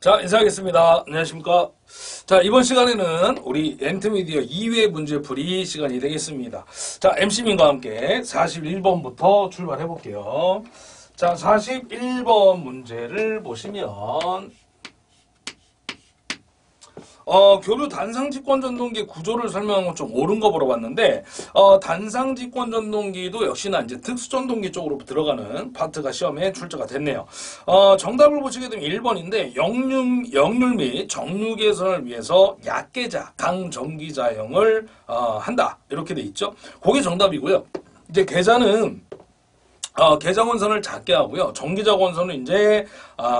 자, 인사하겠습니다. 안녕하십니까. 자, 이번 시간에는 우리 엔트미디어 2회 문제풀이 시간이 되겠습니다. 자, MC민과 함께 41번부터 출발해 볼게요. 자, 41번 문제를 보시면 교류 단상직권 전동기 구조를 설명한 건 좀 옳은 거 보러 봤는데, 단상직권 전동기도 역시나 이제 특수 전동기 쪽으로 들어가는 파트가 시험에 출제가 됐네요. 정답을 보시게 되면 1번인데, 역률 및 정류 개선을 위해서 약계자, 강전기자형을 한다. 이렇게 돼 있죠. 그게 정답이고요. 이제 계자는 계자 권선을 작게 하고요. 전기자 권선은 이제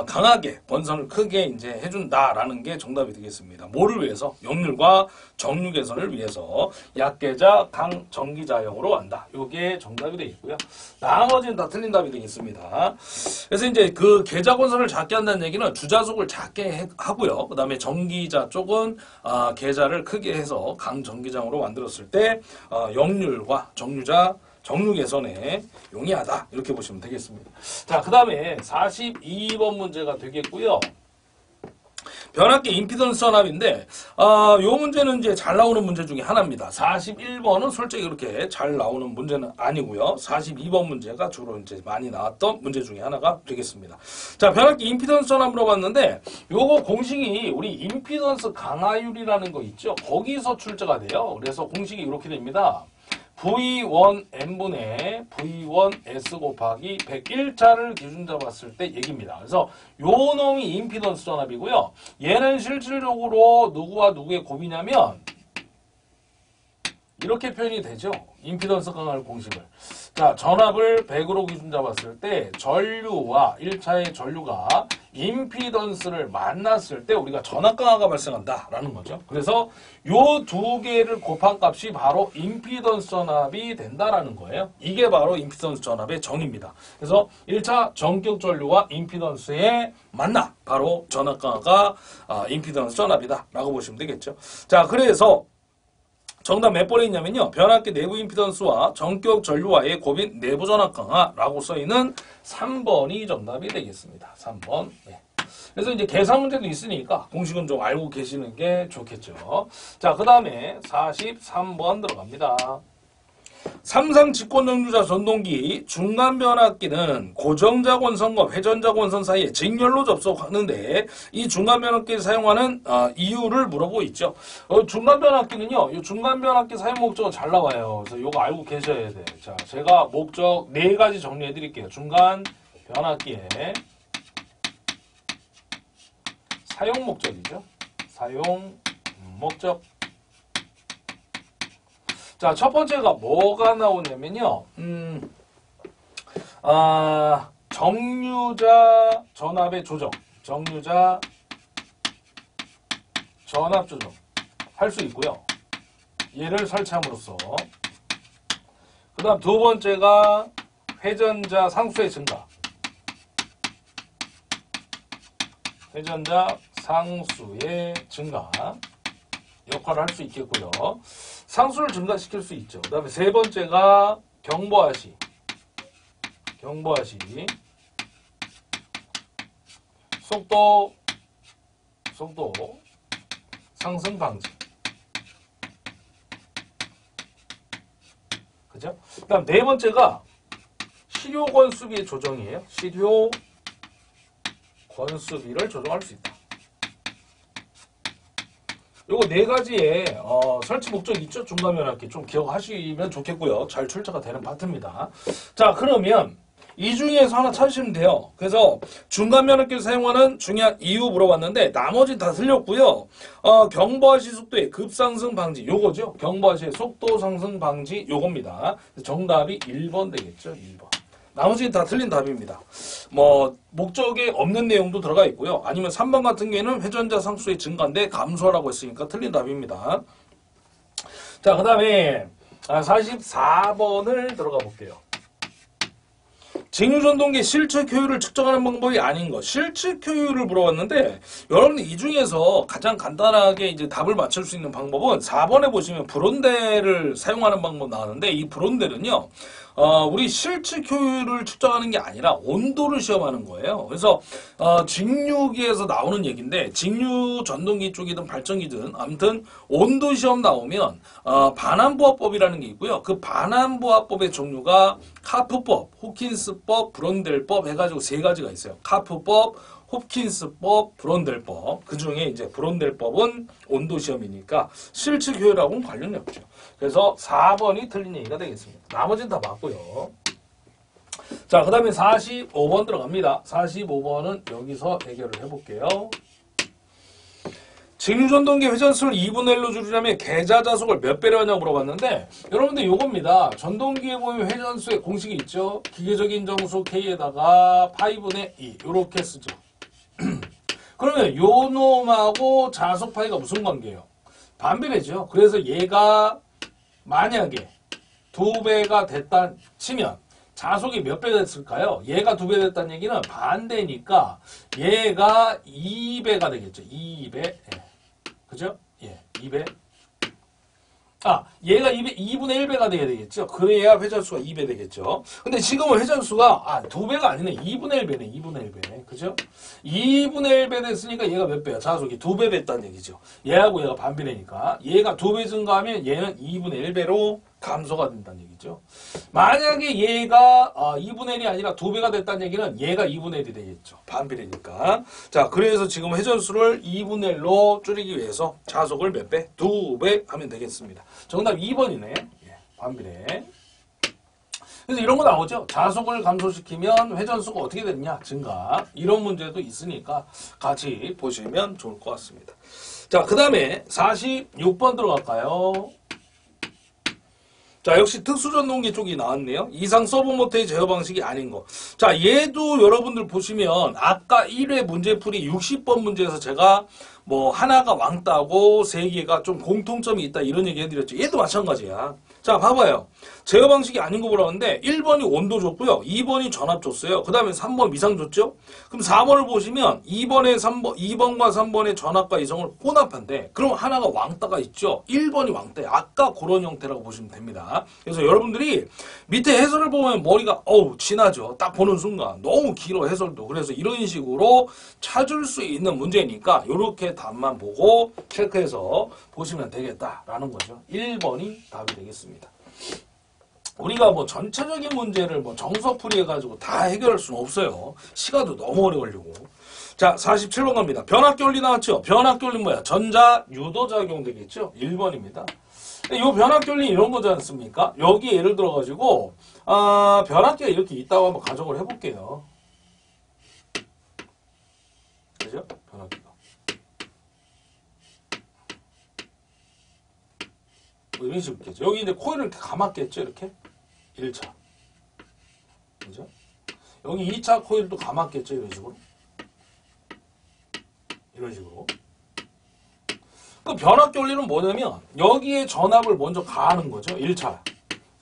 강하게 권선을 크게 이제 해준다라는 게 정답이 되겠습니다. 뭐를 위해서? 역률과 정류 개선을 위해서 약계자 강전기자형으로 한다. 이게 정답이 되겠고요. 나머지는 다 틀린 답이 되겠습니다. 그래서 이제 그 계자 권선을 작게 한다는 얘기는 주자속을 작게 하고요. 그 다음에 전기자 쪽은 계자를 크게 해서 강전기장으로 만들었을 때 역률과 정류 개선에 용이하다. 이렇게 보시면 되겠습니다. 자, 그 다음에 42번 문제가 되겠고요. 변압기 임피던스 전압인데, 요 문제는 이제 잘 나오는 문제 중에 하나입니다. 41번은 솔직히 그렇게 잘 나오는 문제는 아니고요. 42번 문제가 주로 이제 많이 나왔던 문제 중에 하나가 되겠습니다. 자, 변압기 임피던스 전압 물어봤는데, 요거 공식이 우리 임피던스 강화율이라는 거 있죠? 거기서 출제가 돼요. 그래서 공식이 이렇게 됩니다. V1N분의 V1S 곱하기 101자를 기준 잡았을 때 얘기입니다. 그래서 요 놈이 임피던스 전압이고요. 얘는 실질적으로 누구와 누구의 곱이냐면 이렇게 표현이 되죠. 임피던스 강화율 공식을. 자, 전압을 100으로 기준 잡았을 때 전류와 1차의 전류가 임피던스를 만났을 때 우리가 전압 강화가 발생한다라는 거죠. 그래서 요 두 개를 곱한 값이 바로 임피던스 전압이 된다라는 거예요. 이게 바로 임피던스 전압의 정의입니다. 그래서 1차 전격 전류와 임피던스에 만나 바로 전압 강화가 임피던스 전압이다라고 보시면 되겠죠. 자, 그래서 정답 몇 번에 있냐면요. 변압기 내부 임피던스와 전격 전류와의 곱인 내부 전압 강화라고 써있는 3번이 정답이 되겠습니다. 3번. 네. 그래서 이제 계산 문제도 있으니까 공식은 좀 알고 계시는 게 좋겠죠. 자, 그 다음에 43번 들어갑니다. 삼상 직권정류자 전동기 중간 변압기는 고정자 권선과 회전자 권선 사이에 직렬로 접속하는데 이 중간 변압기를 사용하는 이유를 물어보고 있죠. 중간 변압기는요. 이 중간 변압기 사용 목적은 잘 나와요. 그래서 이거 알고 계셔야 돼. 자, 제가 목적 4가지 정리해 드릴게요. 중간 변압기의 사용 목적이죠. 사용 목적. 자, 첫 번째가 뭐가 나오냐면요. 정류자 전압의 조정. 정류자 전압 조정. 할 수 있고요. 얘를 설치함으로써. 그 다음 두 번째가 회전자 상수의 증가. 회전자 상수의 증가. 역할을 할 수 있겠고요. 상수를 증가시킬 수 있죠. 그 다음에 세 번째가 경보하시. 속도 상승 방지. 그죠? 그 다음 네 번째가 실효 권수비의 조정이에요. 실효 권수비를 조정할 수 있다. 요거 네 가지의 설치 목적이 있죠. 중간 변압기 좀 기억하시면 좋겠고요. 잘 출제가 되는 파트입니다. 자, 그러면 이 중에서 하나 찾으시면 돼요. 그래서 중간 변압기를 사용하는 중요한 이유 물어봤는데 나머지 다 틀렸고요. 경보하시 속도의 급상승 방지 요거죠. 경보하시의 속도 상승 방지 요겁니다. 정답이 1번 되겠죠. 1번. 나머지는 다 틀린 답입니다. 뭐 목적에 없는 내용도 들어가 있고요. 아니면 3번 같은 경우에는 회전자 상수의 증가인데 감소라고 했으니까 틀린 답입니다. 자, 그 다음에 44번을 들어가 볼게요. 직류전동기 실측 효율을 측정하는 방법이 아닌 것. 실측 효율을 물어봤는데 여러분들 이 중에서 가장 간단하게 이제 답을 맞출 수 있는 방법은 4번에 보시면 브론대를 사용하는 방법 나왔는데 이 브론대는요. 우리 실측 효율을 측정하는 게 아니라 온도를 시험하는 거예요. 그래서 직류기에서 나오는 얘기인데 직류 전동기 쪽이든 발전기든 아무튼 온도 시험 나오면 반환부하법이라는 게 있고요. 그 반환부하법의 종류가 카프법, 호킨스법, 브론델법 해가지고 세 가지가 있어요. 카프법, 홉킨스법, 브론델법. 그 중에 이제 브론델법은 온도 시험이니까 실측 효율하고는 관련이 없죠. 그래서 4번이 틀린 얘기가 되겠습니다. 나머지는 다 맞고요. 자, 그 다음에 45번 들어갑니다. 45번은 여기서 해결을 해볼게요. 직류전동기 회전수를 2분의 1로 줄이려면 계좌자속을 몇 배로 하냐고 물어봤는데 여러분들 요겁니다. 전동기에 보면 회전수의 공식이 있죠. 기계적인 정수 K에다가 파이분의 2 요렇게 쓰죠. 그러면 요 놈하고 자속 파이가 무슨 관계예요? 반비례죠. 그래서 얘가 만약에 2배가 됐다 치면 자속이 몇 배 됐을까요? 얘가 2배 됐다는 얘기는 반대니까 얘가 2배가 되겠죠. 2배. 예. 그죠? 예. 2배. 얘가 2분의 1배가 돼야 되겠죠. 그래야 회전수가 2배 되겠죠. 근데 지금은 회전수가 2배가 아니네. 2분의 1배네. 2분의 1배. 그죠? 2분의 1배 됐으니까 얘가 몇 배야? 자속이 2배 됐다는 얘기죠. 얘하고 얘가 반비례니까 얘가 2배 증가하면 얘는 2분의 1배로 감소가 된다는 얘기죠. 만약에 얘가 2분의 1이 아니라 2배가 됐다는 얘기는 얘가 2분의 1이 되겠죠. 반비례니까. 자, 그래서 지금 회전수를 2분의 1로 줄이기 위해서 자속을 몇 배? 2배 하면 되겠습니다. 정답 2번이네. 예, 반비례. 그래서 이런 거 나오죠. 자속을 감소시키면 회전수가 어떻게 되느냐? 증가. 이런 문제도 있으니까 같이 보시면 좋을 것 같습니다. 자, 그 다음에 46번 들어갈까요? 자, 역시 특수전동기 쪽이 나왔네요. 이상 서브모터의 제어 방식이 아닌 거. 자, 얘도 여러분들 보시면 아까 1회 문제풀이 60번 문제에서 제가 뭐 하나가 왕따고 3개가 좀 공통점이 있다 이런 얘기 해드렸죠. 얘도 마찬가지야. 자, 봐봐요. 제어 방식이 아닌 거 보라는데 1번이 온도 줬고요. 2번이 전압 줬어요. 그 다음에 3번 미상 줬죠. 그럼 4번을 보시면 2번과 3번의 전압과 이성을 혼합한데 그럼 하나가 왕따가 있죠. 1번이 왕따예요. 아까 그런 형태라고 보시면 됩니다. 그래서 여러분들이 밑에 해설을 보면 머리가 지나죠. 딱 보는 순간 너무 길어 해설도. 그래서 이런 식으로 찾을 수 있는 문제니까 이렇게 답만 보고 체크해서 보시면 되겠다라는 거죠. 1번이 답이 되겠습니다. 우리가 뭐 전체적인 문제를 뭐 정석풀이 해가지고 다 해결할 수는 없어요. 시간도 너무 오래 걸리고. 자, 47번 갑니다. 변압기원리 나왔죠? 변압기원리 뭐야? 전자 유도작용 되겠죠? 1번입니다. 이 변압기원리 이런 거지 않습니까? 여기 예를 들어가지고 변압기가 이렇게 있다고 한번 가정을 해볼게요. 그죠? 변압기가. 뭐 이런 식으로 있겠죠. 여기 이제 코일을 이렇게 감았겠죠? 이렇게. 1차. 그죠? 여기 2차 코일도 감았겠죠? 이런 식으로. 이런 식으로. 그 변압기 원리는 뭐냐면 여기에 전압을 먼저 가하는 거죠. 1차.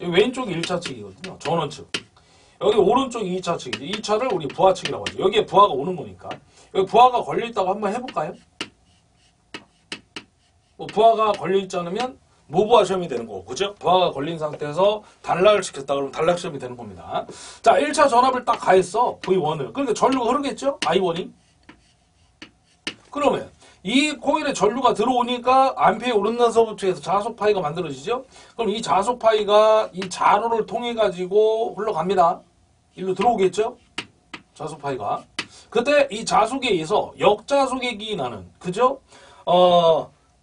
여기 왼쪽이 1차 측이거든요. 전원 측. 여기 오른쪽이 2차 측이죠. 2차를 우리 부하 측이라고 하죠. 여기에 부하가 오는 거니까. 여기 부하가 걸려있다고 한번 해볼까요? 뭐 부하가 걸려있지 않으면 무부하 시험이 되는 거고, 그죠? 부하가 걸린 상태에서 단락을 시켰다 그러면 단락 시험이 되는 겁니다. 자, 1차 전압을 딱 가했어. V1을. 그러니까 전류가 흐르겠죠? I1이. 그러면 이 코일에 전류가 들어오니까 암페어 오른나서부 측에서 자속 파이가 만들어지죠? 그럼 이 자속 파이가 이 자로를 통해 가지고 흘러갑니다. 일로 들어오겠죠? 자속 파이가. 그때 이 자속에 의해서 역자속의 기인하는, 그죠?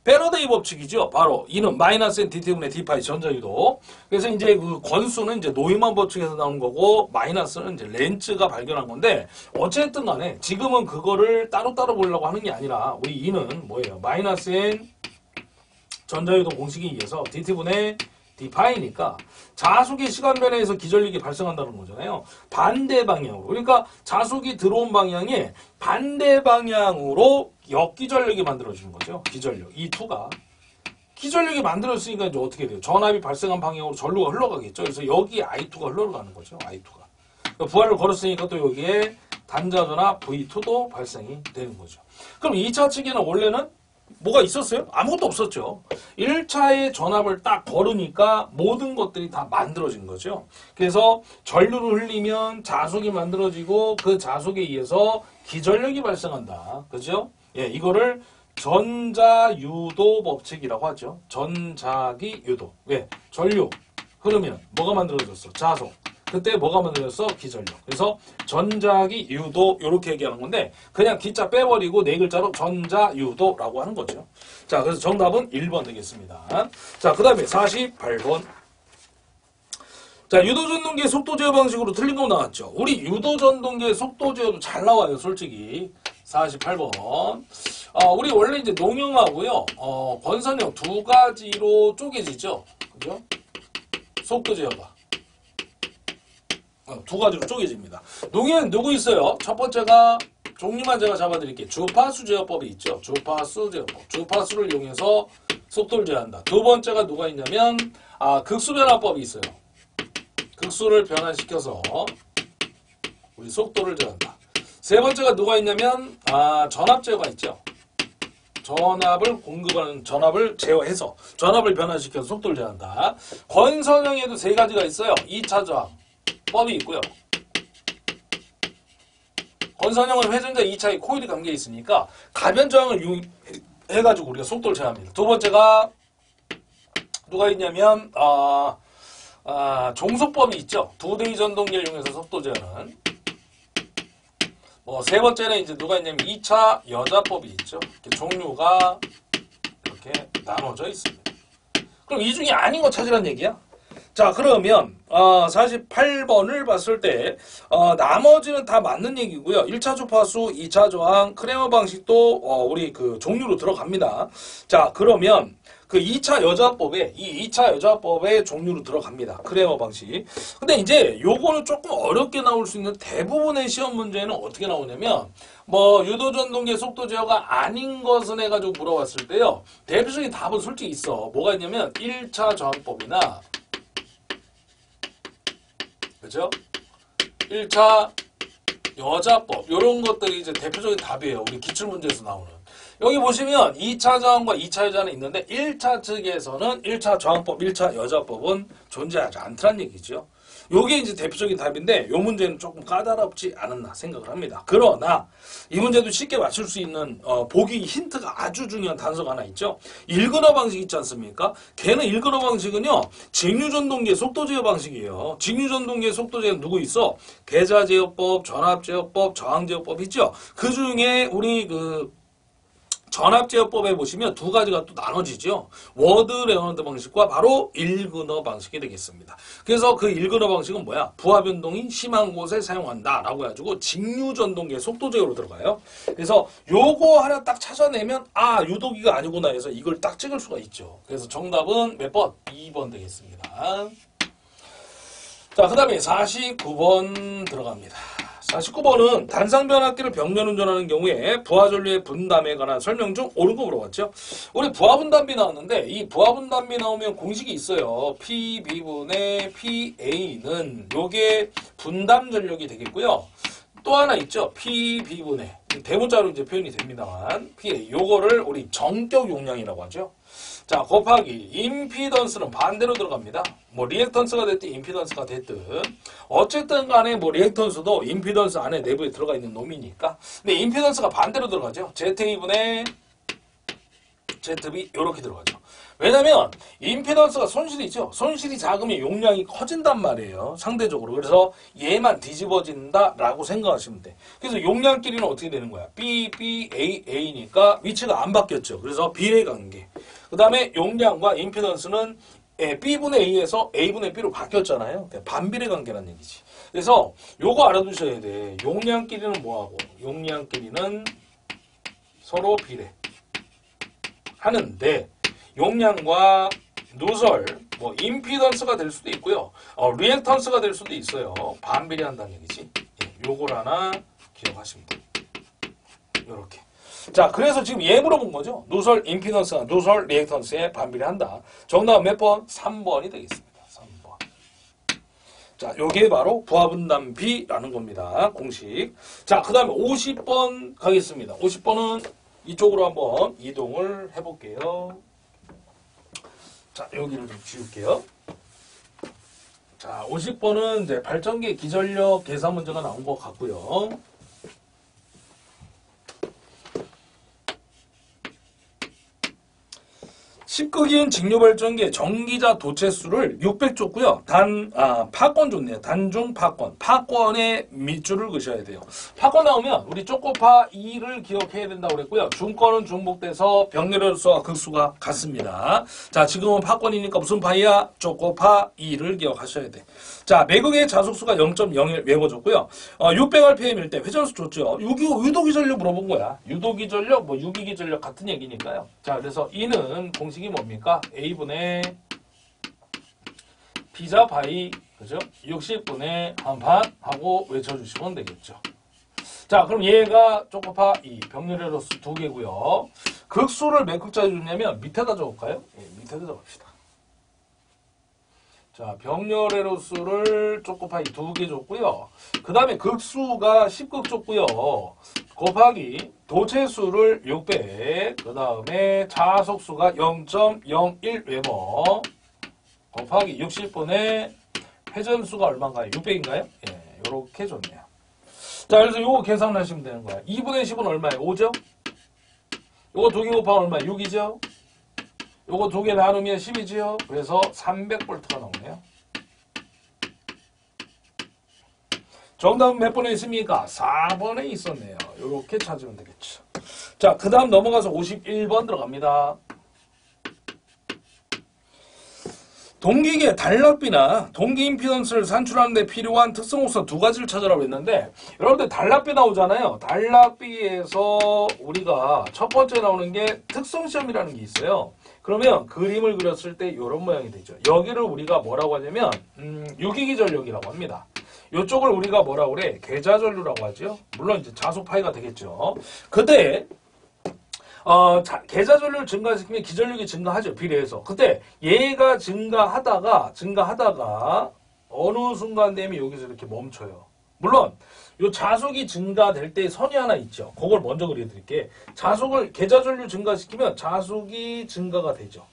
패러데이 법칙이죠. 바로 이는 마이너스 n dt분의 d파이 전자유도. 그래서 이제 그 권수는 이제 노이만 법칙에서 나온 거고 마이너스는 이제 렌츠가 발견한 건데 어쨌든 간에 지금은 그거를 따로따로 보려고 하는 게 아니라 우리 이는 뭐예요? 마이너스 n 전자유도 공식에 의해서 dt분의 d파이니까 자속의 시간 변화에서 기전력이 발생한다는 거잖아요. 반대 방향으로. 그러니까 자속이 들어온 방향에 반대 방향으로 역기전력이 만들어지는 거죠. 기전력. 이 2가. 기전력이 만들어졌으니까 이제 어떻게 돼요? 전압이 발생한 방향으로 전류가 흘러가겠죠. 그래서 여기 I2가 흘러가는 거죠. I2가. 그러니까 부하를 걸었으니까 또 여기에 단자전압 V2도 발생이 되는 거죠. 그럼 2차 측에는 원래는 뭐가 있었어요? 아무것도 없었죠. 1차에 전압을 딱 걸으니까 모든 것들이 다 만들어진 거죠. 그래서 전류를 흘리면 자속이 만들어지고 그 자속에 의해서 기전력이 발생한다. 그죠? 예, 이거를 전자유도 법칙이라고 하죠. 전자기 유도. 왜? 전류 흐르면 뭐가 만들어졌어? 자속. 그때 뭐가 만들어졌어? 기전력. 그래서 전자기 유도 이렇게 얘기하는 건데 그냥 기자 빼버리고 네 글자로 전자유도라고 하는 거죠. 자, 그래서 정답은 1번 되겠습니다. 자, 그 다음에 48번. 자, 유도전동기의 속도 제어 방식으로 틀린 거 나왔죠. 우리 유도전동기의 속도 제어도 잘 나와요, 솔직히. 48번. 우리 원래 이제 농형하고요, 권선형 두 가지로 쪼개지죠. 그죠? 속도 제어가. 두 가지로 쪼개집니다. 농형은 누구 있어요? 첫 번째가 종류만 제가 잡아드릴게요. 주파수 제어법이 있죠. 주파수 제어법. 주파수를 이용해서 속도를 제어한다. 두 번째가 누가 있냐면 극수 변화법이 있어요. 극수를 변환시켜서 우리 속도를 제어한다. 세 번째가 누가 있냐면 전압 제어가 있죠. 전압을 공급하는 전압을 제어해서 전압을 변환시켜서 속도를 제어한다. 권선형에도 세 가지가 있어요. 2차 저항법이 있고요. 권선형은 회전자 2차에 코일이 담겨 있으니까 가변 저항을 이용해가지고 우리가 속도를 제어합니다. 두 번째가 누가 있냐면 종속법이 있죠. 두대의 전동기를 이용해서 속도 제어는. 세 번째는 이제 누가 있냐면 2차 여자법이 있죠. 이렇게 종류가 이렇게 나눠져 있습니다. 그럼 이 중에 아닌 거 찾으란 얘기야? 자, 그러면 48번을 봤을 때 나머지는 다 맞는 얘기고요. 1차 주파수, 2차 저항, 크레머 방식도 우리 그 종류로 들어갑니다. 자, 그러면 그 2차 여자법에 이 2차 여자법의 종류로 들어갑니다. 크레머 방식. 근데 이제 요거는 조금 어렵게 나올 수 있는 대부분의 시험 문제는 어떻게 나오냐면 유도전동기의 속도 제어가 아닌 것은 해가지고 물어봤을 때요. 대표적인 답은 솔직히 있어. 뭐가 있냐면 1차 저항법이나 그죠? 1차 여자법 이런 것들이 이제 대표적인 답이에요. 우리 기출문제에서 나오는. 여기 보시면 2차 저항과 2차 여자는 있는데 1차 측에서는 1차 저항법, 1차 여자법은 존재하지 않다는 얘기죠. 요게 이제 대표적인 답인데 요 문제는 조금 까다롭지 않았나 생각을 합니다. 그러나 이 문제도 쉽게 맞출 수 있는 보기 힌트가 아주 중요한 단서가 하나 있죠. 일근화 방식 있지 않습니까? 걔는 일근화 방식은요. 직류전동기의 속도 제어 방식이에요. 직류전동기의 속도 제어는 누구 있어? 계좌 제어법, 전압 제어법, 저항 제어법 있죠. 그 중에 우리 전압제어법에 보시면 두 가지가 또 나눠지죠. 워드 레오나드 방식과 바로 일근화 방식이 되겠습니다. 그래서 그 일근화 방식은 뭐야? 부하 변동이 심한 곳에 사용한다 라고 해가지고 직류전동기의 속도 제어로 들어가요. 그래서 요거 하나 딱 찾아내면 유도기가 아니구나 해서 이걸 딱 찍을 수가 있죠. 그래서 정답은 몇 번? 2번 되겠습니다. 자, 그 다음에 49번 들어갑니다. 49번은 단상변압기를 병렬 운전하는 경우에 부하전류의 분담에 관한 설명 중 옳은 거 물어봤죠. 우리 부하분담비 나왔는데 이 부하분담비 나오면 공식이 있어요. PB분의 PA는 요게 분담 전력이 되겠고요. 또 하나 있죠. PB분의 대문자로 이제 표현이 됩니다만 PA 요거를 우리 정격 용량이라고 하죠. 자, 곱하기 임피던스는 반대로 들어갑니다. 리액턴스가 됐든 임피던스가 됐든 어쨌든 간에 리액턴스도 임피던스 안에 내부에 들어가 있는 놈이니까. 근데 임피던스가 반대로 들어가죠. ZA분의 ZB 이렇게 들어가죠. 왜냐면 임피던스가 손실이 있죠. 손실이 작으면 용량이 커진단 말이에요. 상대적으로. 그래서 얘만 뒤집어진다라고 생각하시면 돼. 그래서 용량끼리는 어떻게 되는 거야? B, B, A, A니까 위치가 안 바뀌었죠. 그래서 비례 관계. 그 다음에 용량과 임피던스는 B분의 A에서 A분의 B로 바뀌었잖아요. 반비례 관계라는 얘기지. 그래서 요거 알아두셔야 돼. 용량끼리는 뭐하고? 용량끼리는 서로 비례 하는데 용량과 누설, 임피던스가 될 수도 있고요. 리액턴스가 될 수도 있어요. 반비례한다는 얘기지. 요걸 하나 기억하시면 돼요. 요렇게. 자, 그래서 지금 얘 물어본 거죠. 누설 임피던스가 누설 리액턴스에 반비례한다. 정답은 몇 번? 3번이 되겠습니다. 3번. 자, 요게 바로 부하분담비라는 겁니다. 공식. 자, 그 다음에 50번 가겠습니다. 50번은 이쪽으로 한번 이동을 해볼게요. 자, 여기를 좀 지울게요. 자, 50번은 이제 발전기 기전력 계산 문제가 나온 것 같고요. 식극인 직류발전기의 전기자 도체수를 600 줬고요. 파권 줬네요. 단중 파권. 파권의 밑줄을 그셔야 돼요. 파권 나오면 우리 쪼꼬파 2를 기억해야 된다고 그랬고요. 중권은 중복돼서 병렬수와 극수가 같습니다. 자, 지금은 파권이니까 무슨 파이야? 쪼꼬파 2를 기억하셔야 돼. 자, 매극의 자속수가 0.01 외워줬고요. 600rpm일 때 회전수 줬죠. 유도기전력 물어본 거야. 유도기전력, 유기기전력 같은 얘기니까요. 자, 그래서 이는 공식이 뭡니까? A분의 B자 바이, 그죠? 60분의 한판 하고 외쳐주시면 되겠죠. 자, 그럼 얘가 쪼꼬파 2, 병렬의 수 2개고요. 극수를 몇 극자에 줬냐면 밑에다 적을까요? 예, 밑에다 적읍시다. 자, 병렬의 로수를 쪼꼬파이 2개 줬고요. 그 다음에 극수가 10극 줬고요. 곱하기 도체수를 600, 그 다음에 자속수가 0.01 웨버, 곱하기 60분의 회전수가 얼마인가요? 600인가요? 예, 요렇게 줬네요. 자, 그래서 요거 계산하시면 되는 거야. 2분의 10은 얼마예요? 5죠? 요거 2개 곱하면 얼마예요? 6이죠? 요거 2개 나누면 10이지요. 그래서 300V가 나오네요. 정답은 몇 번에 있습니까? 4번에 있었네요. 요렇게 찾으면 되겠죠. 자, 그 다음 넘어가서 51번 들어갑니다. 동기계 단락비나 동기 임피던스를 산출하는 데 필요한 특성 호선 2가지를 찾으라고 했는데, 여러분들 단락비 나오잖아요. 단락비에서 우리가 첫 번째 나오는 게 특성시험이라는 게 있어요. 그러면 그림을 그렸을 때 이런 모양이 되죠. 여기를 우리가 뭐라고 하냐면 유기기전력이라고 합니다. 이쪽을 우리가 뭐라고 그래? 계좌전류라고 하죠. 물론 이제 자속파이가 되겠죠. 그때 계좌전류를 증가시키면 기전력이 증가하죠. 비례해서. 그때 얘가 증가하다가 어느 순간 되면 여기서 이렇게 멈춰요. 물론 요 자속이 증가될 때 선이 하나 있죠. 그걸 먼저 그려드릴게. 계좌전류 증가시키면 자속이 증가가 되죠.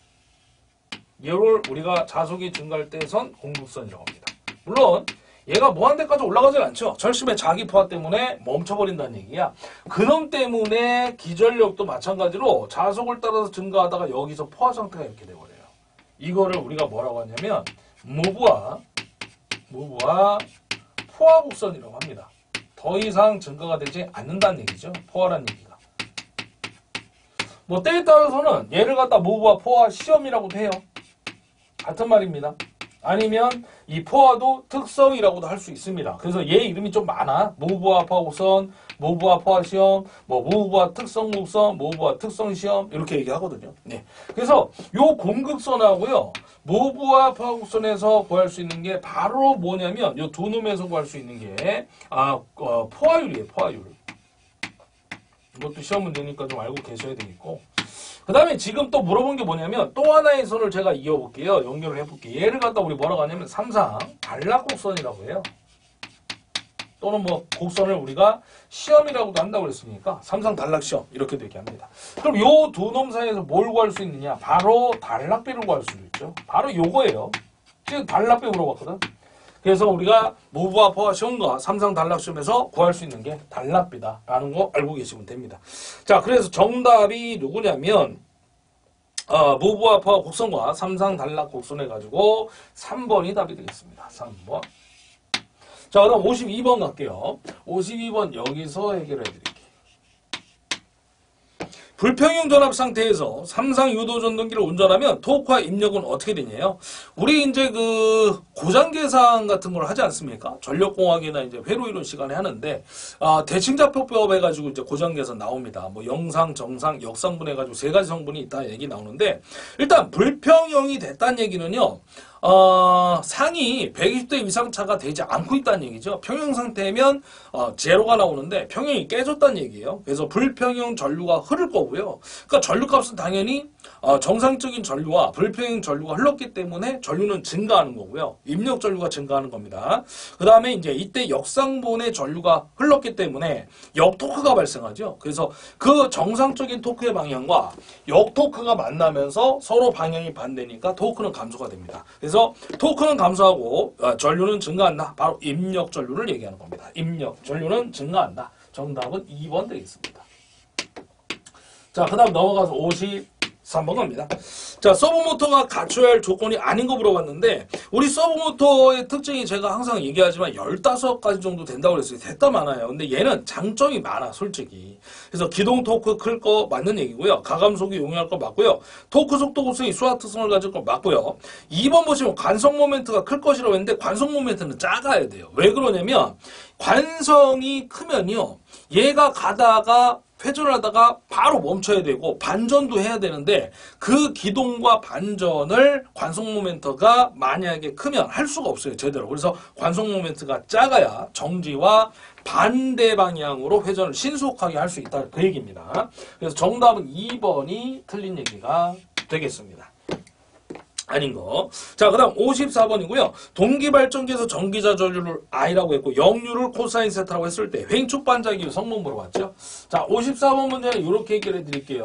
얘를 우리가 자속이 증가할 때 선 공급선이라고 합니다. 물론 얘가 무한 대까지 올라가진 않죠. 절심의 자기 포화 때문에 멈춰버린다는 얘기야. 그놈 때문에 기전력도 마찬가지로 자속을 따라서 증가하다가 여기서 포화 상태가 이렇게 돼버려요. 이거를 우리가 뭐라고 하냐면 무브와 포화 곡선이라고 합니다. 더 이상 증가가 되지 않는다는 얘기죠. 포화라는 얘기가. 때에 따라서는 얘를 갖다 무브와 포화 시험이라고도 해요. 같은 말입니다. 아니면 이 포화도 특성이라고도 할 수 있습니다. 그래서 얘 이름이 좀 많아. 무브와 포화 곡선, 무브와 포화 시험, 무브와 특성 곡선, 무브와 특성 시험 이렇게 얘기하거든요. 네. 그래서 요 공극선하고요. 무브와 포화 곡선에서 구할 수 있는 게 바로 뭐냐면 요 두 놈에서 구할 수 있는 게 포화율이에요. 포화율. 이것도 시험 문제니까 좀 알고 계셔야 되겠고. 그 다음에 지금 또 물어본 게 뭐냐면 또 하나의 선을 제가 이어볼게요. 연결을 해볼게요. 얘를 갖다 우리 뭐라고 하냐면 삼상 단락곡선이라고 해요. 또는 곡선을 우리가 시험이라고도 한다고 그랬으니까 삼상 단락시험 이렇게도 얘기합니다. 그럼 요 두 놈 사이에서 뭘 구할 수 있느냐? 바로 단락비를 구할 수 있죠. 바로 요거예요. 지금 단락비 물어봤거든. 그래서 우리가 무브와 포화 시험과 삼상 단락 시험에서 구할 수 있는 게 단락비다라는 거 알고 계시면 됩니다. 자, 그래서 정답이 누구냐면 무브와 포화 곡선과 삼상 단락 곡선 해가지고 3번이 답이 되겠습니다. 3번. 자, 그럼 52번 갈게요. 52번 여기서 해결해 드릴게요. 불평형 전압 상태에서 삼상 유도 전동기를 운전하면 토크와 입력은 어떻게 되냐요? 우리 이제 고장 계산 같은 걸 하지 않습니까? 전력공학이나 이제 회로 이론 시간에 하는데 대칭자표법 해가지고 이제 고장 계산 나옵니다. 영상, 정상, 역상분 해가지고 3가지 성분이 있다 얘기 나오는데 일단 불평형이 됐다는 얘기는요. 상이 120도 이상차가 되지 않고 있다는 얘기죠. 평형 상태면 제로가 나오는데 평형이 깨졌다는 얘기예요. 그래서 불평형 전류가 흐를 거고요. 그러니까 전류값은 당연히 정상적인 전류와 불평형 전류가 흘렀기 때문에 전류는 증가하는 거고요. 입력 전류가 증가하는 겁니다. 그 다음에 이제 이때 역상본의 전류가 흘렀기 때문에 역토크가 발생하죠. 그래서 그 정상적인 토크의 방향과 역토크가 만나면서 서로 방향이 반대니까 토크는 감소가 됩니다. 그래서 토크는 감소하고 전류는 증가한다. 바로 입력 전류를 얘기하는 겁니다. 입력 전류는 증가한다. 정답은 2번 되겠습니다. 자, 그 다음 넘어가서 53번 갑니다. 자, 서브모터가 갖춰야 할 조건이 아닌 거 물어봤는데 우리 서브모터의 특징이 제가 항상 얘기하지만 15가지 정도 된다고 그랬어요. 됐다 많아요. 근데 얘는 장점이 많아 솔직히. 그래서 기동 토크 클 거 맞는 얘기고요. 가감속이 용이할 거 맞고요. 토크 속도 구성이 수화 특성을 가질 거 맞고요. 2번 보시면 관성 모멘트가 클 것이라고 했는데 관성 모멘트는 작아야 돼요. 왜 그러냐면 관성이 크면요. 얘가 가다가 회전하다가 바로 멈춰야 되고 반전도 해야 되는데 그 기동과 반전을 관성 모멘트가 만약에 크면 할 수가 없어요. 제대로. 그래서 관성 모멘트가 작아야 정지와 반대 방향으로 회전을 신속하게 할 수 있다. 그 얘기입니다. 그래서 정답은 2번이 틀린 얘기가 되겠습니다. 아닌 거. 자, 그 다음 54번이고요. 동기발전기에서 전기자 전류를 I라고 했고 역류를 코사인 세타라고 했을 때 횡축 반작용 성분 물어봤죠. 자, 54번 문제는 이렇게 해결해 드릴게요.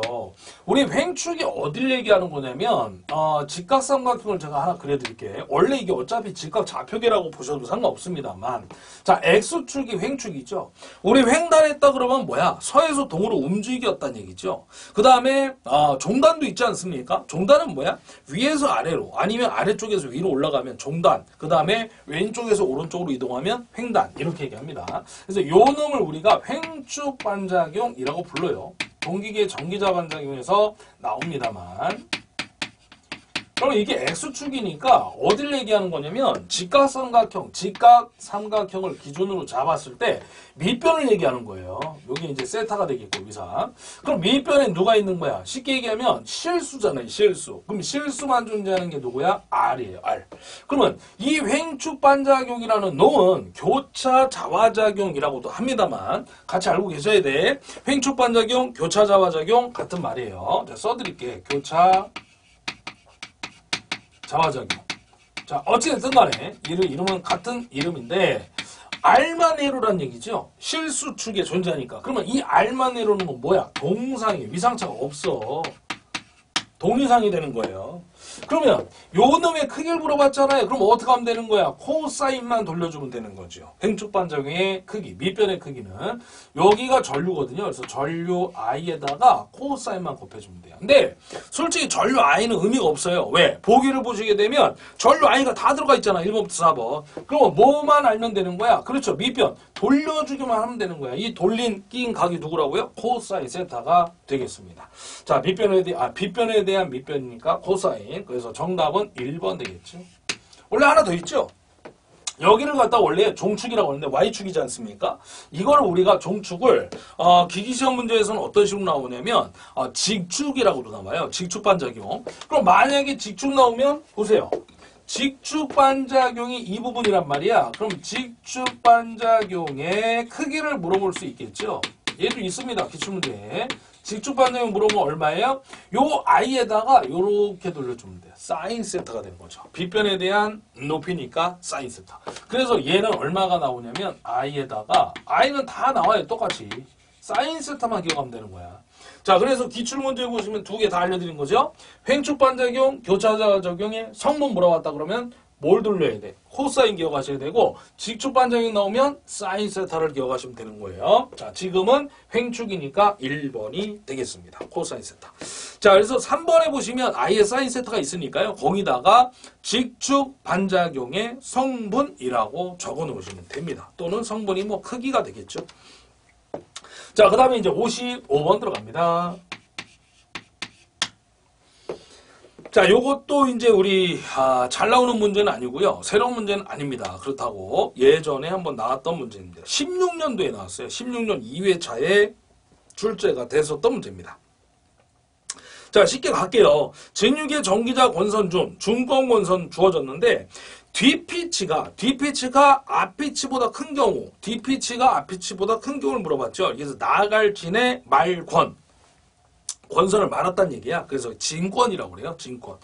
우리 횡축이 어딜 얘기하는 거냐면 직각삼각형을 제가 하나 그려드릴게요. 원래 이게 어차피 직각좌표계라고 보셔도 상관없습니다만 자, X축이 횡축이죠. 우리 횡단했다 그러면 뭐야? 서에서 동으로 움직였다는 얘기죠. 그 다음에 종단도 있지 않습니까? 종단은 뭐야? 위에서 아래로 아니면 아래쪽에서 위로 올라가면 종단, 그 다음에 왼쪽에서 오른쪽으로 이동하면 횡단 이렇게 얘기합니다. 그래서 요 놈을 우리가 횡축 반작용이라고 불러요. 동기계 전기자 반작용에서 나옵니다만 그럼 이게 X축이니까 어딜 얘기하는 거냐면 직각삼각형을 기준으로 잡았을 때 밑변을 얘기하는 거예요. 여기 이제 세타가 되겠고 위상. 그럼 밑변에 누가 있는 거야? 쉽게 얘기하면 실수잖아요. 실수. 그럼 실수만 존재하는 게 누구야? R이에요. R. 그러면 이 횡축 반작용이라는 놈은 교차 자화작용이라고도 합니다만 같이 알고 계셔야 돼. 횡축 반작용, 교차 자화작용 같은 말이에요. 자, 써드릴게. 교차 자화작용. 자, 어찌됐든 간에 이름은 같은 이름인데 R만 A로란 얘기죠. 실수축에 존재하니까. 그러면 이 R만 A로는 뭐야? 동상이 위상차가 없어. 동위상이 되는 거예요. 그러면 요 놈의 크기를 물어봤잖아요. 그럼 어떻게 하면 되는 거야? 코사인만 돌려주면 되는 거죠. 횡축 반작용의 크기, 밑변의 크기는 여기가 전류거든요. 그래서 전류 I에다가 코사인만 곱해주면 돼요. 근데 솔직히 전류 I는 의미가 없어요. 왜? 보기를 보시게 되면 전류 I가 다 들어가 있잖아. 1번부터 4번. 그러면 뭐만 알면 되는 거야? 그렇죠. 밑변. 돌려주기만 하면 되는 거야. 이 돌린 낀 각이 누구라고요? 코사인 세타가 되겠습니다. 자, 빗변에 대한 밑변이니까 코사인. 그래서 정답은 1번 되겠죠. 원래 하나 더 있죠. 여기를 갖다 원래 종축이라고 하는데 Y축이지 않습니까? 이걸 우리가 종축을 기기시험 문제에서는 어떤 식으로 나오냐면 직축이라고도 나와요. 직축 반작용. 그럼 만약에 직축 나오면 보세요. 직축 반작용이 이 부분이란 말이야. 그럼 직축 반작용의 크기를 물어볼 수 있겠죠. 얘도 있습니다. 기출문제에. 직축 반작용 물어보면 얼마예요? 요 I에다가 요렇게 돌려주면 돼요. 사인 세타가 되는 거죠. 빗변에 대한 높이니까 사인 세타. 그래서 얘는 얼마가 나오냐면 I에다가 I는 다 나와요. 똑같이. 사인 세타만 기억하면 되는 거야. 자, 그래서 기출문제 보시면 두 개 다 알려드린 거죠. 횡축 반작용, 교차 작용의 성분 물어봤다 그러면 뭘 돌려야 돼? 코사인 기억하셔야 되고 직축 반작용 나오면 사인 세타를 기억하시면 되는 거예요. 자, 지금은 횡축이니까 1번이 되겠습니다. 코사인 세타. 자, 그래서 3번에 보시면 아예 사인 세타가 있으니까요. 거기다가 직축 반작용의 성분이라고 적어 놓으시면 됩니다. 또는 성분이 뭐 크기가 되겠죠. 자, 그 다음에 이제 55번 들어갑니다. 자, 요것도 이제 우리 잘 나오는 문제는 아니고요. 새로운 문제는 아닙니다. 그렇다고 예전에 한번 나왔던 문제입니다. 16년도에 나왔어요. 16년 2회차에 출제가 됐었던 문제입니다. 자, 쉽게 갈게요. 제6의 전기자 권선 중권 권선 주어졌는데 뒷피치가 앞피치보다 큰 경우, 뒷피치가 앞피치보다 큰 경우를 물어봤죠. 그래서 나갈진의 말권, 권선을 말았다는 얘기야. 그래서 진권이라고 그래요. 진권.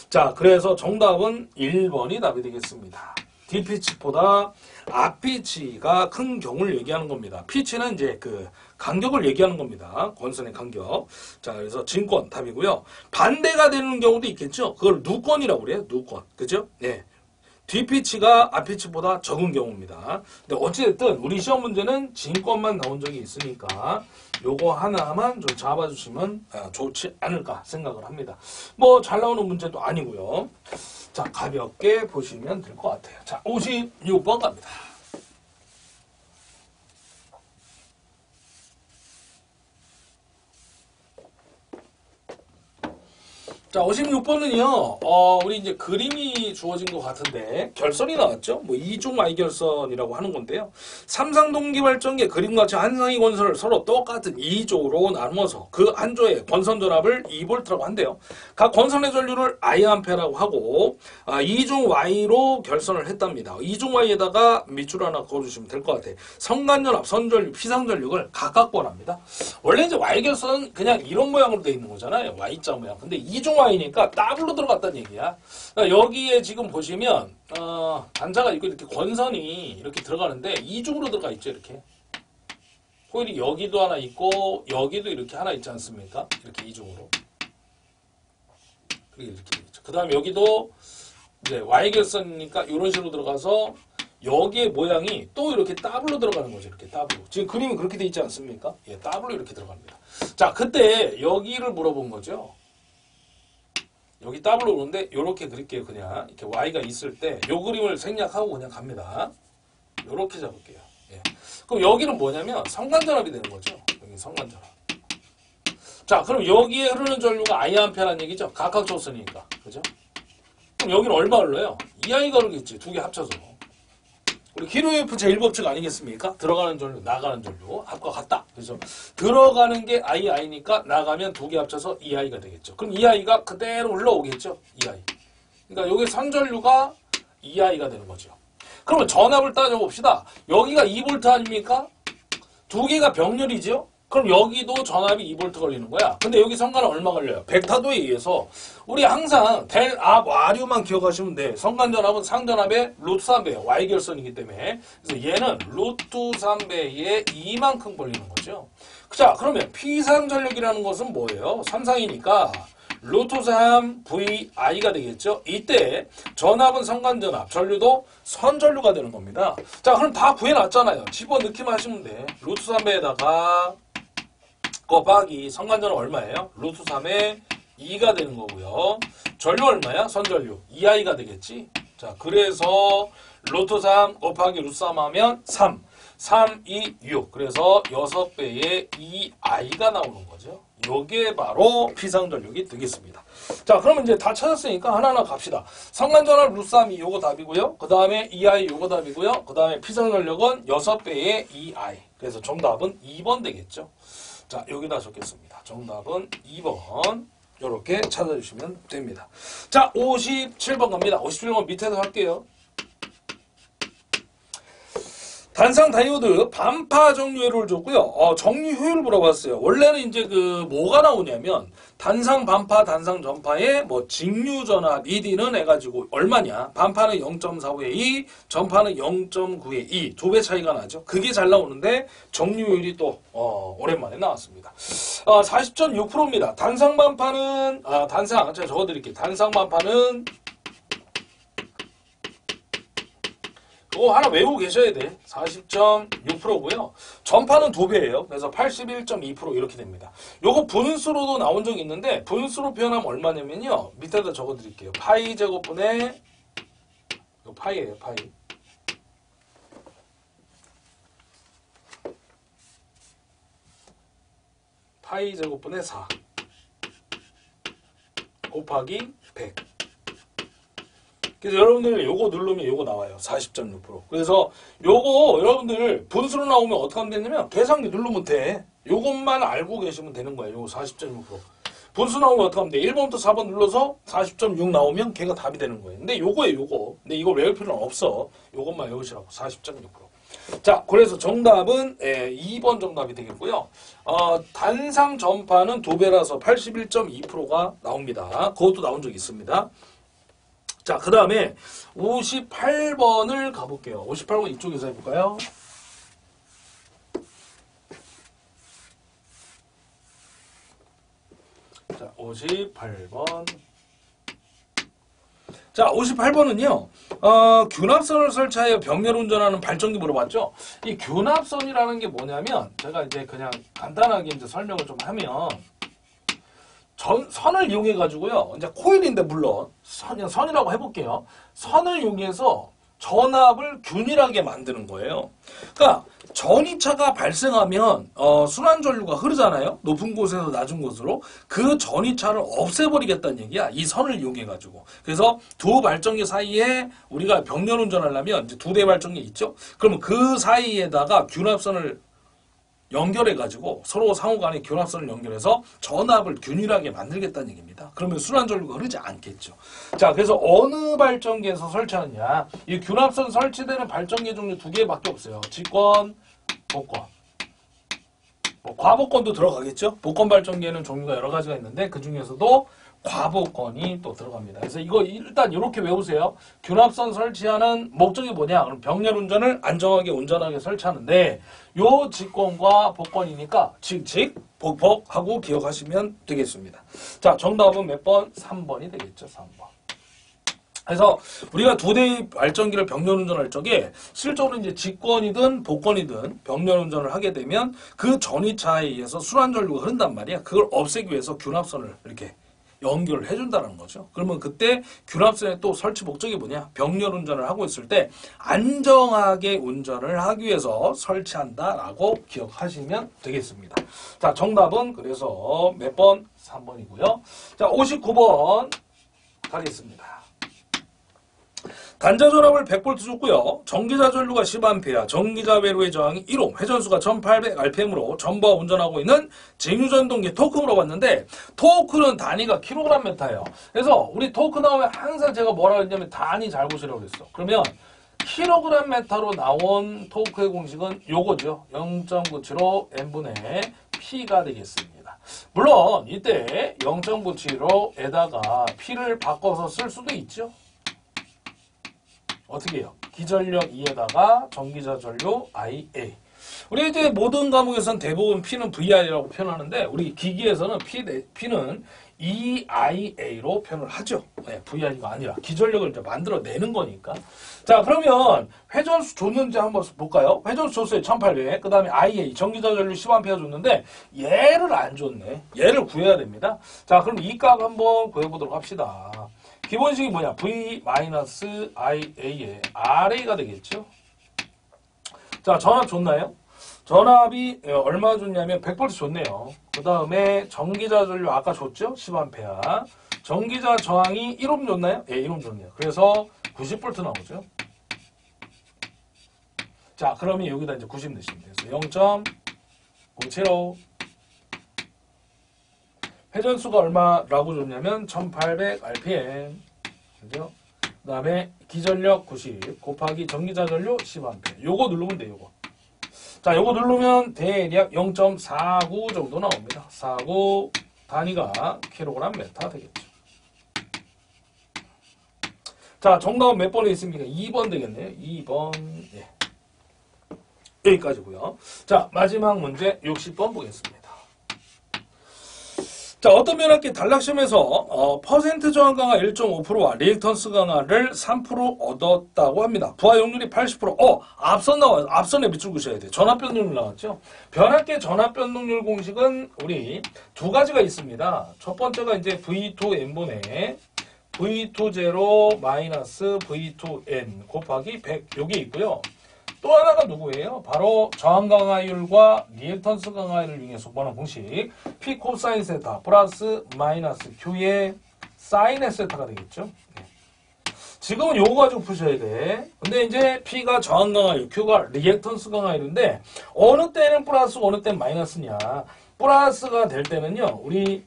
자, 그래서 정답은 1번이 답이 되겠습니다. 뒷피치보다 앞피치가 큰 경우를 얘기하는 겁니다. 피치는 이제 그 간격을 얘기하는 겁니다. 권선의 간격. 자, 그래서 진권 답이고요. 반대가 되는 경우도 있겠죠. 그걸 누권이라고 그래요. 누권. 그죠? 네. 뒷피치가 앞피치보다 적은 경우입니다. 근데 어찌됐든 우리 시험 문제는 진권만 나온 적이 있으니까 요거 하나만 좀 잡아주시면 좋지 않을까 생각을 합니다. 뭐 잘 나오는 문제도 아니고요. 자, 가볍게 보시면 될 것 같아요. 자, 56번 갑니다. 자, 56번은요, 우리 이제 그림이 주어진 것 같은데, 결선이 나왔죠? 뭐, 이중 Y결선이라고 하는 건데요. 삼상동기발전기의 그림같이 한상위 권선을 서로 똑같은 2조로 나누어서 그 한 조의 권선 전압을 2V라고 한대요. 각 권선의 전류를 Iam페라고 하고, 이중 Y로 결선을 했답니다. 이중 Y에다가 밑줄 하나 그어주시면 될 것 같아요. 성간전압, 선전류, 피상전력을 각각 구합니다. 원래 이제 Y결선은 그냥 이런 모양으로 되어 있는 거잖아요. Y자 모양. 근데 이중 Y니까 더블로 들어갔다는 얘기야. 그러니까 여기에 지금 보시면 단자가 있고 이렇게 권선이 이렇게 들어가는데 이중으로 들어가 있죠. 이렇게 코일이 여기도 하나 있고 여기도 이렇게 하나 있지 않습니까? 이렇게 이중으로. 그리고 이렇게 있죠. 그 다음에 여기도 이제 Y결선이니까 이런 식으로 들어가서 여기에 모양이 또 이렇게 더블로 들어가는 거죠. 이렇게 더블로. 지금 그림이 그렇게 돼 있지 않습니까? 예, 더블로 이렇게 들어갑니다. 자, 그때 여기를 물어본 거죠. 여기 더블로 오는데 이렇게 그릴게요. 그냥 이렇게 Y가 있을 때 요 그림을 생략하고 그냥 갑니다. 이렇게 잡을게요. 예. 그럼 여기는 뭐냐면 성간전압이 되는 거죠. 여기 성간전압. 자, 그럼 여기에 흐르는 전류가 Iam페라는 얘기죠. 각각조선이니까. 그죠? 그럼 여기는 얼마 흘러요? 2I가 흐르겠지. 두 개 합쳐서. 우리 키로F 제1법칙 아니겠습니까? 들어가는 전류, 나가는 전류. 합과 같다. 그래서 들어가는 게 I니까 나가면 두 개 합쳐서 2I가 되겠죠. 그럼 2I가 그대로 흘러오겠죠. 2I. 그러니까 여기 선전류가 2I가 되는 거죠. 그러면 전압을 따져봅시다. 여기가 2V 아닙니까? 두 개가 병렬이죠. 그럼 여기도 전압이 2V 걸리는 거야. 근데 여기 성간은 얼마 걸려요? 벡터도에 의해서 우리 항상 델, 압, 와류만 기억하시면 돼. 성간전압은 상전압의 루트 3배, Y결선이기 때문에. 그래서 얘는 루트 3배에 이만큼 걸리는 거죠. 자, 그러면 피상전력이라는 것은 뭐예요? 삼상이니까 루트 3 VI가 되겠죠. 이때 전압은 성간전압, 전류도 선전류가 되는 겁니다. 자, 그럼 다 구해놨잖아요. 집어넣기만 하시면 돼. 루트 3배에다가 곱하기 성간전압 얼마예요? 루트 3에 2가 되는 거고요. 전류 얼마야? 선전류 2I가 되겠지. 자, 그래서 루트 3 곱하기 루트 3 하면 3. 3, 2, 6. 그래서 6배의 2I가 나오는 거죠. 요게 바로 피상전력이 되겠습니다. 자, 그러면 이제 다 찾았으니까 하나하나 갑시다. 성간전압 루트 3이 요거 답이고요. 그 다음에 2I 요거 답이고요. 그 다음에 피상전력은 6배의 2I. 그래서 정답은 2번 되겠죠. 자, 여기다 적겠습니다. 정답은 2번. 이렇게 찾아주시면 됩니다. 자, 57번 갑니다. 57번 밑에서 할게요. 단상 다이오드 반파 정류효율을 줬고요. 정류 효율을 물어봤어요. 원래는 이제 그 뭐가 나오냐면 단상 반파 단상 전파의 뭐 직류 전압 ED는 해가지고 얼마냐? 반파는 0.45의 2, 전파는 0.9의 2, 2배 차이가 나죠. 그게 잘 나오는데 정류 효율이 또 오랜만에 나왔습니다. 40.6%입니다. 단상 반파는 단상 제가 적어드릴게요. 단상 반파는 이거 하나 외우고 계셔야 돼. 40.6%고요. 전파는 2배예요. 그래서 81.2% 이렇게 됩니다. 요거 분수로도 나온 적이 있는데 분수로 표현하면 얼마냐면요. 밑에다 적어드릴게요. 파이 제곱분의 이거 파이예요. 파이. 파이 제곱분의 4 곱하기 100. 그래서 여러분들 요거 누르면 요거 나와요. 40.6%. 그래서 요거 여러분들 분수로 나오면 어떻게 하면 되냐면 계산기 누르면 돼. 요것만 알고 계시면 되는 거예요. 요거 40.6%. 분수 나오면 어떡하면 돼? 1번부터 4번 눌러서 40.6 나오면 걔가 답이 되는 거예요. 근데 요거예요, 요거. 근데 이거 외울 필요는 없어. 요것만 외우시라고. 40.6%. 자, 그래서 정답은 2번 정답이 되겠고요. 단상 전파는 2배라서 81.2%가 나옵니다. 그것도 나온 적이 있습니다. 자, 그 다음에 58번을 가볼게요. 58번 이쪽에서 해볼까요? 자, 58번. 자, 58번은요, 균합선을 설치하여 병렬 운전하는 발전기 물어봤죠? 이 균합선이라는 게 뭐냐면, 제가 이제 그냥 간단하게 이제 설명을 좀 하면, 선을 이용해가지고요, 이제 코일인데, 물론, 그냥 선이라고 해볼게요. 선을 이용해서 전압을 균일하게 만드는 거예요. 그러니까, 전이차가 발생하면 순환전류가 흐르잖아요. 높은 곳에서 낮은 곳으로. 그 전이차를 없애버리겠다는 얘기야. 이 선을 이용해가지고. 그래서 두 발전기 사이에 우리가 병렬 운전하려면 이제 2대 발전기 있죠. 그러면 그 사이에다가 균합선을 연결해가지고 서로 상호간에 균합선을 연결해서 전압을 균일하게 만들겠다는 얘기입니다. 그러면 순환전류가 흐르지 않겠죠. 자, 그래서 어느 발전기에서 설치하느냐. 이 균합선 설치되는 발전기 종류 2개밖에 없어요. 직권, 복권. 뭐 과복권도 들어가겠죠. 복권 발전기에는 종류가 여러 가지가 있는데 그 중에서도 과복권이 또 들어갑니다. 그래서 이거 일단 이렇게 외우세요. 균합선 설치하는 목적이 뭐냐? 그럼 병렬 운전을 안정하게 운전하게 설치하는데 요 직권과 복권이니까 직직 복복하고 기억하시면 되겠습니다. 자, 정답은 몇 번? 3번이 되겠죠. 3번. 그래서 우리가 2대의 발전기를 병렬 운전할 적에 실제로 이제 직권이든 복권이든 병렬 운전을 하게 되면 그 전이차에 의해서 순환전류가 흐른단 말이야. 그걸 없애기 위해서 균합선을 이렇게 연결을 해준다는 거죠. 그러면 그때 균합선의 또 설치 목적이 뭐냐? 병렬 운전을 하고 있을 때 안정하게 운전을 하기 위해서 설치한다라고 기억하시면 되겠습니다. 자, 정답은 그래서 몇 번? 3번이고요. 자, 59번 가겠습니다. 단자 전압을 100V 줬고요. 전기자 전류가 10A, 전기자 회로의 저항이 1옴, 회전수가 1800rpm으로 전부와 운전하고 있는 쟁유전동기 토크 물어봤는데 토크는 단위가 kgm예요. 그래서 우리 토크 나오면 항상 제가 뭐라 그랬냐면 단위 잘 보시라고 그랬어. 그러면 kgm로 나온 토크의 공식은 요거죠. 0.97로 n분의 p가 되겠습니다. 물론 이때 0.97로에다가 p를 바꿔서 쓸 수도 있죠. 어떻게 해요? 기전력 2에다가 전기자 전류 IA. 우리 이제 모든 과목에서는 대부분 P는 VI라고 표현하는데 우리 기기에서는 P는 EIA로 표현을 하죠. 네, VI가 아니라 기전력을 이제 만들어내는 거니까. 자, 그러면 회전수 줬는지 한번 볼까요? 회전수 줬어요. 1800. 그 다음에 IA, 전기자 전류 10A 줬는데 얘를 안 줬네. 얘를 구해야 됩니다. 자, 그럼 이 값 한번 구해보도록 합시다. 기본식이 뭐냐? V-IA의 RA가 되겠죠? 자, 전압 줬나요? 전압이 얼마 줬냐면 100V 줬네요. 그 다음에 전기자 전류 아까 줬죠? 10A. 전기자 저항이 1옴 줬나요? 예, 1옴 줬네요. 그래서 90V 나오죠? 자, 그러면 여기다 이제 90 넣으시면 돼요. 0.575. 회전수가 얼마라고 줬냐면 1800rpm. 그죠? 그 다음에 기전력 90 곱하기 전기자 전류 10A. 요거 누르면 돼요, 요거. 자, 요거 누르면 대략 0.49 정도 나옵니다. 49 단위가 kgm 되겠죠. 자, 정답은 몇 번에 있습니까? 2번 되겠네요. 2번. 예. 여기까지고요. 자, 마지막 문제 60번 보겠습니다. 자, 어떤 면학기 단락시험에서 퍼센트 저항 강화 1.5%와 리액턴스 강화를 3% 얻었다고 합니다. 부하 용률이 80%. 앞선 나와요. 앞선에 밑줄 그으셔야 돼요. 전압 변동률 나왔죠. 변압계 전압 변동률 공식은 우리 두 가지가 있습니다. 첫 번째가 이제 V2n분의 V20 마이너스 V2n 곱하기 100 요게 있고요. 또 하나가 누구예요? 바로 저항 강화율과 리액턴스 강화율을 이용해서 구하는 공식 P 코사인 세타 플러스 마이너스 Q의 사인 세타가 되겠죠. 네. 지금은 요거 가지고 푸셔야 돼. 근데 이제 P가 저항 강화율, Q가 리액턴스 강화율인데 어느 때는 플러스 어느 때는 마이너스냐. 플러스가 될 때는요. 우리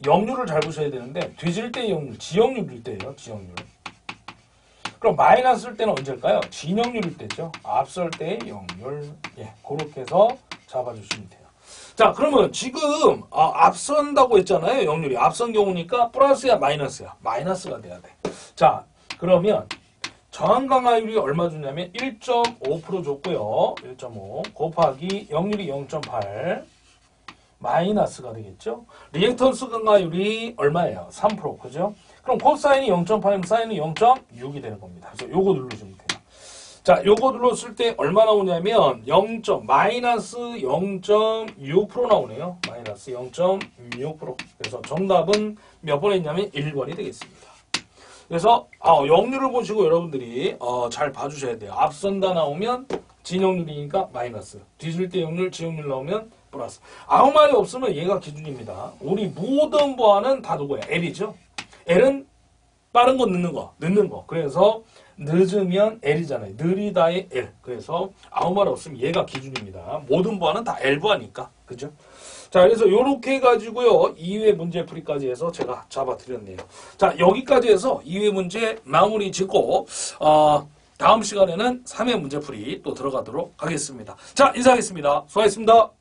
역률을 잘 보셔야 되는데 뒤질 때 역률, 지역률일 때예요. 지역률. 그럼 마이너스일 때는 언제일까요? 진역률일 때죠. 앞설 때의 역률. 예, 그렇게 해서 잡아주시면 돼요. 자, 그러면 지금 앞선다고 했잖아요. 역률이. 앞선 경우니까 플러스야 마이너스야. 마이너스가 돼야 돼. 자, 그러면 저항 강화율이 얼마 주냐면 1.5% 줬고요. 1.5 곱하기 역률이 0.8 마이너스가 되겠죠. 리액턴스 강화율이 얼마예요? 3%. 그죠? 그럼 코사인이 0.8이면 사인은 0.6이 되는 겁니다. 그래서 요거 누르시면 돼요. 자, 요거 눌렀을 때 얼마 나오냐면 마이너스 0.6% 나오네요. 마이너스 0.6%. 그래서 정답은 몇 번 했냐면 1번이 되겠습니다. 그래서 역률을 보시고 여러분들이 잘 봐주셔야 돼요. 앞선다 나오면 진역률이니까 마이너스. 뒤질 때 역률, 지역률 나오면 플러스. 아무 말이 없으면 얘가 기준입니다. 우리 모든 보안은 다 누구야? L이죠. L은 빠른 거 늦는 거. 그래서 늦으면 L이잖아요. 느리다의 L. 그래서 아무 말 없으면 얘가 기준입니다. 모든 보안은 다 L 보안이니까. 그죠? 자, 그래서 요렇게 해가지고요. 2회 문제 풀이까지 해서 제가 잡아드렸네요. 자, 여기까지 해서 2회 문제 마무리 짓고, 다음 시간에는 3회 문제 풀이 또 들어가도록 하겠습니다. 자, 인사하겠습니다. 수고하셨습니다.